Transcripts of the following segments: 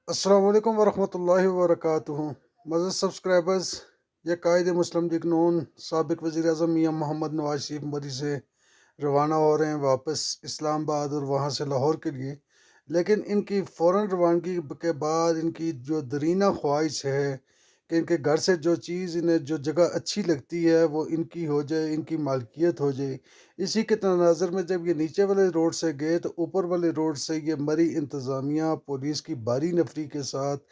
السلام علیکم ورحمۃ اللہ وبرکاتہ۔ معزز سبسکرائبرز، یہ قائد مسلم لیگ نون سابق وزیر اعظم میاں محمد نواز شریف مری سے روانہ ہو رہے ہیں واپس اسلام آباد اور وہاں سے لاہور کے لیے، لیکن ان کی فوراً روانگی کے بعد ان کی جو درینہ خواہش ہے کہ ان کے گھر سے جو چیز انہیں جو جگہ اچھی لگتی ہے وہ ان کی ہو جائے، ان کی مالکیت ہو جائے۔ اسی کے تناظر میں جب یہ نیچے والے روڈ سے گئے تو اوپر والے روڈ سے یہ مری انتظامیہ پولیس کی بھاری نفری کے ساتھ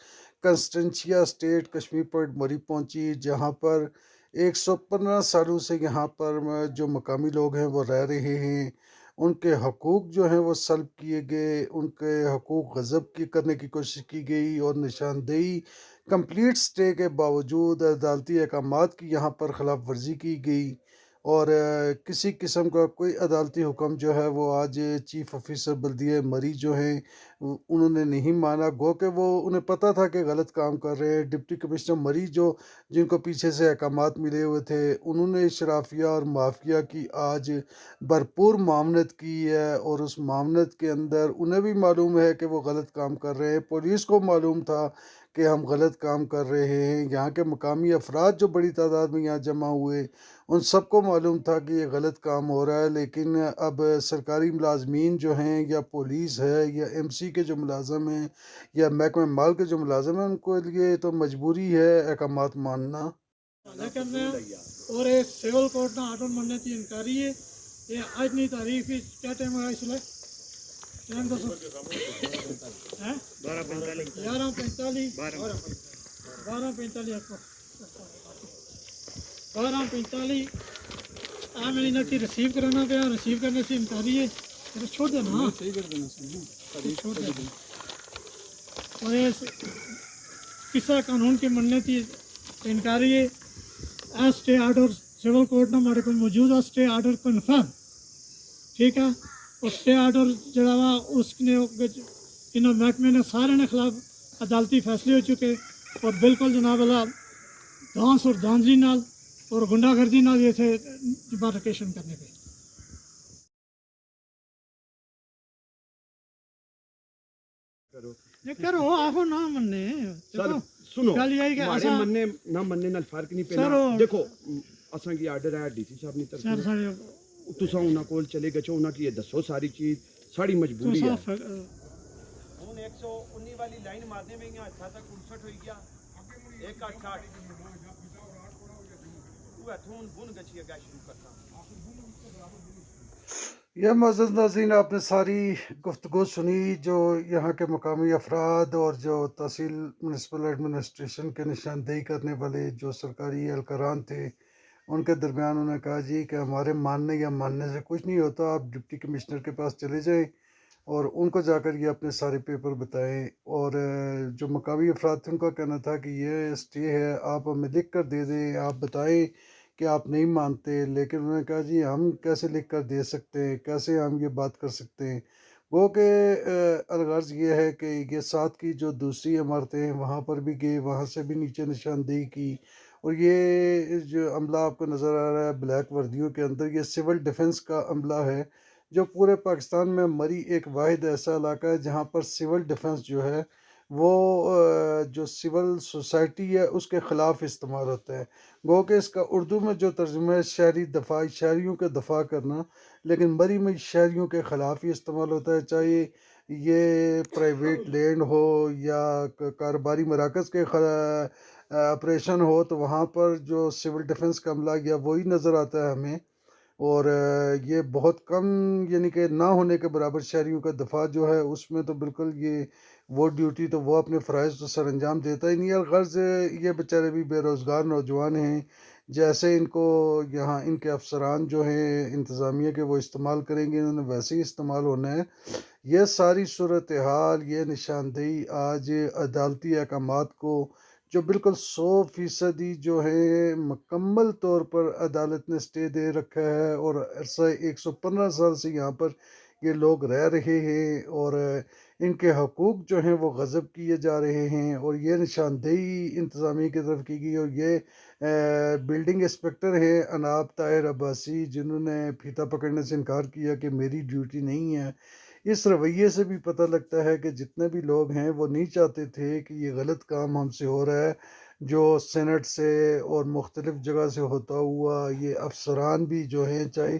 کنسٹنچیا اسٹیٹ کشمیر پوائنٹ مری پہنچی، جہاں پر 115 سالوں سے یہاں پر جو مقامی لوگ ہیں وہ رہ رہے ہیں۔ ان کے حقوق جو ہیں وہ سلب کیے گئے، ان کے حقوق غصب کرنے کی کوشش کی گئی اور نشاندہی کمپلیٹ سٹے کے باوجود عدالتی احکامات کی یہاں پر خلاف ورزی کی گئی، اور کسی قسم کا کوئی عدالتی حکم جو ہے وہ آج چیف آفیسر بلدیہ مری جو ہیں انہوں نے نہیں مانا، گو کہ وہ انہیں پتہ تھا کہ غلط کام کر رہے ہیں۔ ڈپٹی کمشنر مری جن کو پیچھے سے احکامات ملے ہوئے تھے، انہوں نے شرافیہ اور مافیا کی آج بھرپور معاونت کی ہے، اور اس معاونت کے اندر انہیں بھی معلوم ہے کہ وہ غلط کام کر رہے ہیں، پولیس کو معلوم تھا کہ ہم غلط کام کر رہے ہیں، یہاں کے مقامی افراد جو بڑی تعداد میں یہاں جمع ہوئے ان سب کو معلوم تھا کہ یہ غلط کام ہو رہا ہے۔ لیکن اب سرکاری ملازمین جو ہیں یا پولیس ہے یا ایم سی کے جو ملازم ہیں یا محکمہ مال کے جو ملازم ہیں، ان کو لیے تو مجبوری ہے احکامات ماننا۔ لیکن اور یہ سول کورٹ نہ آرڈر مننے کی انکاری ہے۔ یہ آج نہیں تاریخ کیا ٹائم ہے اس لیے ٹائم دسو 11:45 12:45 میں انہیں کی ریسیو کرانا پیا، ریسیو کرنے سے انکاری ہے، چھوڑ دینا صحیح کر دینا چھوڑ دینا۔ اور یہ قصہ قانون کے مننے کی انکاری ہے۔ اسٹے آرڈر سول کورٹ نے ہمارے کو موجود ہے، اسٹے آرڈر کنفرم ٹھیک ہے۔ اور اسٹے آرڈر جڑا وا اس نے انہوں محکمے نے سارے نے خلاف عدالتی فیصلے ہو چکے، اور بالکل جناب اللہ دانس اور دانزی نال اور گنڈا گردی نال یہ تھے ڈیمارکیشن کرنے پہ۔ یہ کرو آپ نہ مننے سر سنو گل یہ کہ ہمارے مننے نہ مننے نال فرق نہیں پینا۔ دیکھو اساں کی آرڈر ہے ڈی سی صاحب نے طرف تساں انہاں کول چلے گئے چھو، انہاں کی یہ دسو ساری چیز ساری مجبوری ہے۔ ہن 119 والی لائن مارنے میں یہاں اچھا تک 59 ہوئی گیا 168 وہ تھون بن گچھی گا شروع کرتا۔ یہ معزز ناظرین، آپ نے ساری گفتگو سنی جو یہاں کے مقامی افراد اور جو تحصیل میونسپل ایڈمنسٹریشن کے نشاندہی کرنے والے جو سرکاری اہلکاران تھے، ان کے درمیان انہوں نے کہا جی کہ ہمارے ماننے یا ماننے سے کچھ نہیں ہوتا، آپ ڈپٹی کمشنر کے پاس چلے جائیں اور ان کو جا کر یہ اپنے سارے پیپر بتائیں۔ اور جو مقامی افراد تھے ان کا کہنا تھا کہ یہ اسٹے ہے، آپ ہمیں لکھ کر دے دیں، آپ بتائیں کہ آپ نہیں مانتے۔ لیکن انہوں نے کہا جی ہم کیسے لکھ کر دے سکتے ہیں، کیسے ہم یہ بات کر سکتے ہیں۔ وہ کہ الغرض یہ ہے کہ یہ ساتھ کی جو دوسری عمارتیں ہیں وہاں پر بھی گئے، وہاں سے بھی نیچے نشاندہی کی، اور یہ جو عملہ آپ کو نظر آ رہا ہے بلیک وردیوں کے اندر، یہ سول ڈیفنس کا عملہ ہے جو پورے پاکستان میں مری ایک واحد ایسا علاقہ ہے جہاں پر سول ڈیفنس جو ہے وہ جو سول سوسائٹی ہے اس کے خلاف استعمال ہوتا ہے۔ گو کہ اس کا اردو میں جو ترجمہ ہے شہری دفاع، شہریوں کے دفاع کرنا، لیکن مری میں شہریوں کے خلاف ہی استعمال ہوتا ہے، چاہے یہ پرائیویٹ لینڈ ہو یا کاروباری مراکز کے آپریشن ہو، تو وہاں پر جو سول ڈیفنس کا عملہ یا وہی نظر آتا ہے ہمیں۔ اور یہ بہت کم، یعنی کہ نہ ہونے کے برابر شہریوں کا دفاع جو ہے اس میں تو بالکل یہ وہ ڈیوٹی تو وہ اپنے فرائض تو سر انجام دیتا ہی نہیں ہے۔ غرض یہ بیچارے بھی بے روزگار نوجوان ہیں، جیسے ان کو یہاں ان کے افسران جو ہیں انتظامیہ کے وہ استعمال کریں گے، انہوں نے ویسے ہی استعمال ہونا ہے۔ یہ ساری صورتحال، یہ نشاندہی آج عدالتی احکامات کو جو بالکل 100% جو ہے مکمل طور پر عدالت نے سٹے دے رکھا ہے، اور عرصہ 115 سال سے یہاں پر یہ لوگ رہ رہے ہیں، اور ان کے حقوق جو ہیں وہ غصب کیے جا رہے ہیں، اور یہ نشاندہی انتظامیہ کی طرف کی گئی۔ اور یہ بلڈنگ انسپیکٹر ہیں اناب طاہر عباسی، جنہوں نے پھیتا پکڑنے سے انکار کیا کہ میری ڈیوٹی نہیں ہے، اس رویے سے بھی پتہ لگتا ہے کہ جتنے بھی لوگ ہیں وہ نہیں چاہتے تھے کہ یہ غلط کام ہم سے ہو رہا ہے، جو سینٹ سے اور مختلف جگہ سے ہوتا ہوا، یہ افسران بھی جو ہیں، چاہے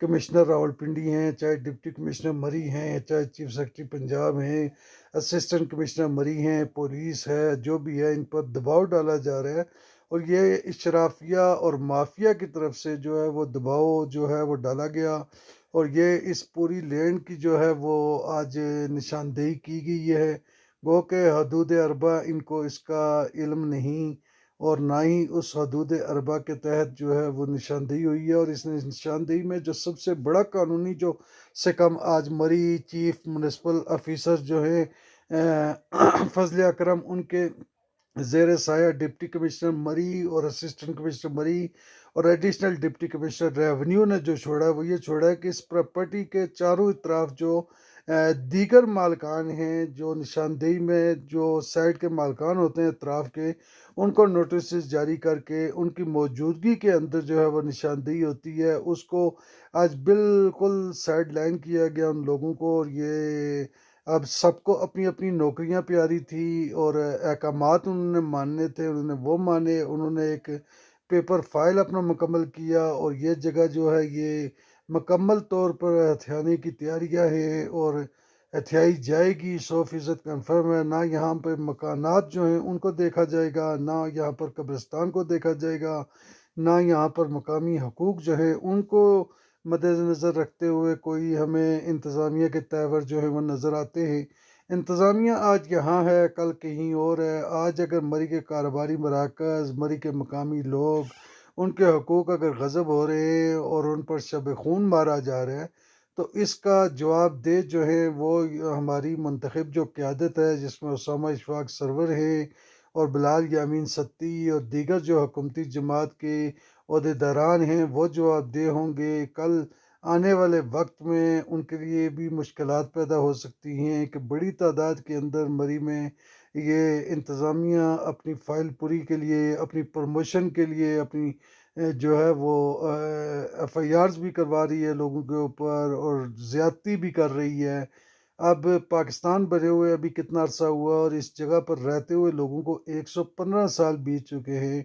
کمشنر راولپنڈی ہیں، چاہے ڈپٹی کمشنر مری ہیں، چاہے چیف سیکرٹری پنجاب ہیں، اسسٹنٹ کمشنر مری ہیں، پولیس ہے، جو بھی ہے، ان پر دباؤ ڈالا جا رہا ہے، اور یہ اشرافیہ اور مافیا کی طرف سے جو ہے وہ دباؤ جو ہے وہ ڈالا گیا، اور یہ اس پوری لینڈ کی جو ہے وہ آج نشاندہی کی گئی ہے۔ گو کہ حدود اربع ان کو اس کا علم نہیں، اور نہ ہی اس حدود اربع کے تحت جو ہے وہ نشاندہی ہوئی ہے، اور اس نشاندہی میں جو سب سے بڑا قانونی جو سے کم آج مری چیف میونسپل آفیسر جو ہیں فضل اکرم، ان کے زیر سایہ ڈپٹی کمشنر مری اور اسسٹنٹ کمشنر مری اور ایڈیشنل ڈپٹی کمشنر ریونیو نے جو چھوڑا ہے وہ یہ چھوڑا ہے کہ اس پراپرٹی کے چاروں اطراف جو دیگر مالکان ہیں، جو نشاندہی میں جو سائٹ کے مالکان ہوتے ہیں اطراف کے، ان کو نوٹسز جاری کر کے ان کی موجودگی کے اندر جو ہے وہ نشاندہی ہوتی ہے، اس کو آج بالکل سائڈ لائن کیا گیا ان لوگوں کو، اور یہ اب سب کو اپنی اپنی نوکریاں پیاری تھی اور احکامات انہوں نے ماننے تھے، انہوں نے وہ مانے، انہوں نے ایک پیپر فائل اپنا مکمل کیا، اور یہ جگہ جو ہے یہ مکمل طور پر ہتھیانے کی تیاریاں ہیں، اور ہتھیائی جائے گی، 100% کنفرم ہے۔ نہ یہاں پہ مکانات جو ہیں ان کو دیکھا جائے گا، نہ یہاں پر قبرستان کو دیکھا جائے گا، نہ یہاں پر مقامی حقوق جو ہے ان کو مد نظر رکھتے ہوئے کوئی ہمیں انتظامیہ کے تیور جو ہے وہ نظر آتے ہیں۔ انتظامیہ آج یہاں ہے، کل کہیں اور ہے۔ آج اگر مری کے کاروباری مراکز، مری کے مقامی لوگ، ان کے حقوق اگر غصب ہو رہے ہیں اور ان پر شب خون مارا جا رہا ہے، تو اس کا جواب دہ جو ہے وہ ہماری منتخب جو قیادت ہے، جس میں اسامہ اشفاق سرور ہے اور بلال یامین ستی اور دیگر جو حکومتی جماعت کے عہدیداران ہیں، وہ جواب دہ ہوں گے۔ کل آنے والے وقت میں ان کے لیے بھی مشکلات پیدا ہو سکتی ہیں کہ بڑی تعداد کے اندر مری میں یہ انتظامیہ اپنی فائل پوری کے لیے، اپنی پروموشن کے لیے، اپنی جو ہے وہ ایف آئی آرز بھی کروا رہی ہے لوگوں کے اوپر، اور زیادتی بھی کر رہی ہے۔ اب پاکستان بنے ہوئے ابھی کتنا عرصہ ہوا، اور اس جگہ پر رہتے ہوئے لوگوں کو 115 سال بیت چکے ہیں،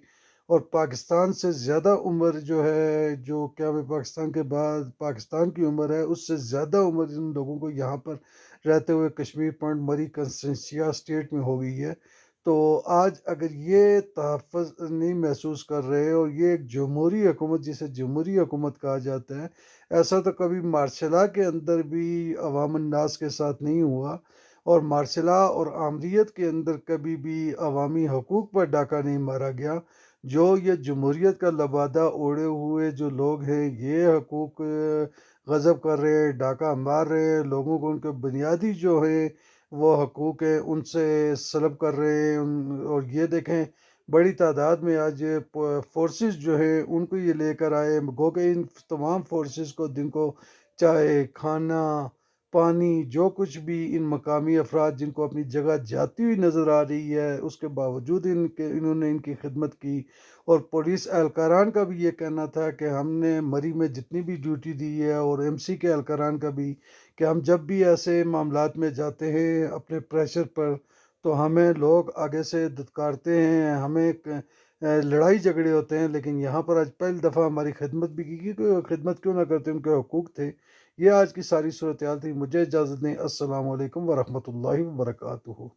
اور پاکستان سے زیادہ عمر جو ہے، جو قیام پاکستان کے بعد پاکستان کی عمر ہے، اس سے زیادہ عمر ان لوگوں کو یہاں پر رہتے ہوئے کشمیر پوائنٹ مری کنسٹنسیا اسٹیٹ میں ہو گئی ہے۔ تو آج اگر یہ تحفظ نہیں محسوس کر رہے، اور یہ ایک جمہوری حکومت جسے جمہوری حکومت کہا جاتا ہے، ایسا تو کبھی مارشلا کے اندر بھی عوام الناس کے ساتھ نہیں ہوا، اور مارشلا اور آمریت کے اندر کبھی بھی عوامی حقوق پر ڈاکہ نہیں مارا گیا۔ جو یہ جمہوریت کا لبادہ اوڑے ہوئے جو لوگ ہیں، یہ حقوق غصب کر رہے ہیں، ڈاکہ مار رہے ہیں لوگوں کو، ان کے بنیادی جو ہیں وہ حقوق ہیں ان سے سلب کر رہے ہیں، اور یہ دیکھیں بڑی تعداد میں آج فورسز جو ہیں ان کو یہ لے کر آئے، گو کہ ان تمام فورسز کو دن کو چائے، کھانا، پانی، جو کچھ بھی ان مقامی افراد جن کو اپنی جگہ جاتی ہوئی نظر آ رہی ہے، اس کے باوجود انہوں نے ان کی خدمت کی، اور پولیس اہلکاران کا بھی یہ کہنا تھا کہ ہم نے مری میں جتنی بھی ڈیوٹی دی ہے، اور ایم سی کے اہلکاران کا بھی، کہ ہم جب بھی ایسے معاملات میں جاتے ہیں اپنے پریشر پر، تو ہمیں لوگ آگے سے دھتکارتے ہیں، ہمیں لڑائی جھگڑے ہوتے ہیں، لیکن یہاں پر آج پہلی دفعہ ہماری خدمت بھی کی، کہ خدمت کیوں نہ کرتے، ان کے حقوق تھے۔ یہ آج کی ساری صورتحال تھی۔ مجھے اجازت دیں، السلام علیکم ورحمۃ اللہ وبرکاتہ۔